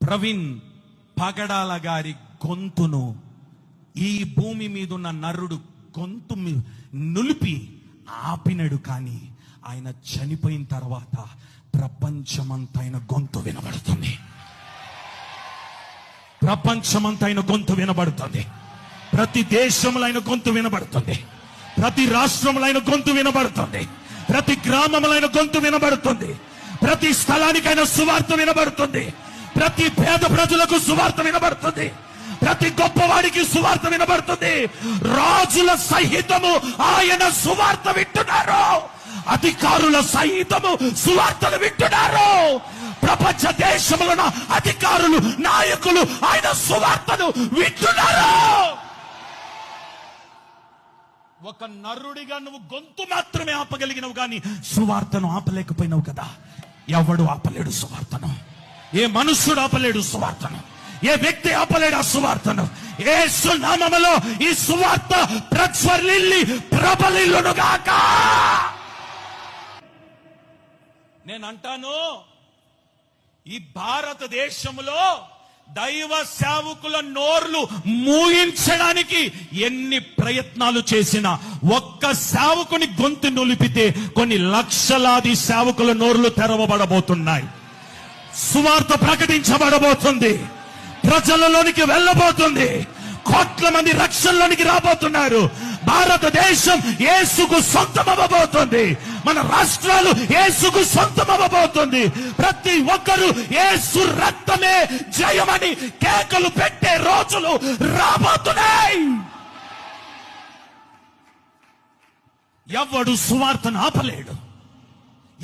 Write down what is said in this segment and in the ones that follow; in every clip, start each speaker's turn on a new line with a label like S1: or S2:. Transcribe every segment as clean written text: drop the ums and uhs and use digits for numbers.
S1: ప్రవీణ్ పగడాల గారి గొంతును ఈ భూమి మీద ఉన్న నరుడు గొంతు నులిపి ఆపినడు, కానీ ఆయన చనిపోయిన తర్వాత ప్రపంచమంతా ఆయన గొంతు వినబడుతుంది. ప్రపంచమంతా ఆయన గొంతు వినబడుతుంది. ప్రతి దేశంలో ఆయన గొంతు వినబడుతుంది. ప్రతి రాష్ట్రంలో ఆయన గొంతు వినబడుతుంది. ప్రతి గ్రామంలో ఆయన గొంతు వినబడుతుంది. ప్రతి స్థలానికి ఆయన సువార్త వినబడుతుంది. ప్రతి పేద ప్రజలకు సువార్త వినబడుతుంది. ప్రతి గొప్పవాడికి సువార్త వినబడుతుంది. రాజుల సహితము ఆయన సువార్త వింటున్నారు. అధికారుల సహితము సువార్తలు వింటున్నారు. ప్రపంచ దేశంలో అధికారులు, నాయకులు ఆయన సువార్తను వింటున్నారు. ఒక నరుడిగా నువ్వు గొంతు మాత్రమే ఆపగలిగినవు, కానీ సువార్తను ఆపలేకపోయినావు కదా. ఎవడు ఆపలేడు సువార్తను. ఏ మనుష్యుడు ఆపలేడు సువార్తను. ఏ వ్యక్తి ఆపలేడు ఆ సువార్తను. యేసు నామములో ఈ సువార్త ప్రజ్వరిల్లి ప్రబలిల్లునుగాక. నేనంటాను, ఈ భారతదేశంలో దైవ సేవకుల నోర్లు మూయించడానికి ఎన్ని ప్రయత్నాలు చేసినా ఒక్క సేవకుని గొంతు నులిపితే కొన్ని లక్షలాది సేవకుల నోర్లు తెరవబడబోతున్నాయి. సువార్త ప్రకటించబడబోతుంది. ప్రజలలోనికి వెళ్ళబోతుంది. కోట్ల మంది రక్షణలోనికి రాబోతున్నారు. భారతదేశం యేసుకు సొంతమవ్వబోతుంది. మన రాష్ట్రాలు యేసుకు సొంతమవ్వబోతుంది. ప్రతి ఒక్కరూ యేసు రక్తమే జయమని కేకలు పెట్టే రోజులు రాబోతున్నాయి. ఎవడు సువార్తను ఆపలేడు.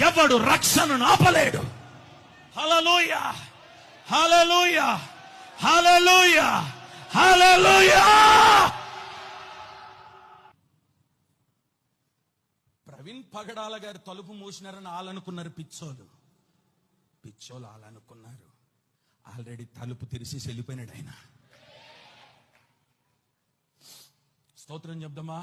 S1: ఎవడు రక్షణను ఆపలేడు. హల్లెలూయా, హల్లెలూయా, హల్లెలూయా, హల్లెలూయా. ప్రవీణ్ పగడాల గారు తలుపు మూసినారని ఆలనుకున్నారు పిచ్చోలు ఆలనుకున్నారు. ఆల్రెడీ తలుపు తెరిచి వెళ్ళిపోయినాడు ఆయన. స్తోత్రం చెప్దామా?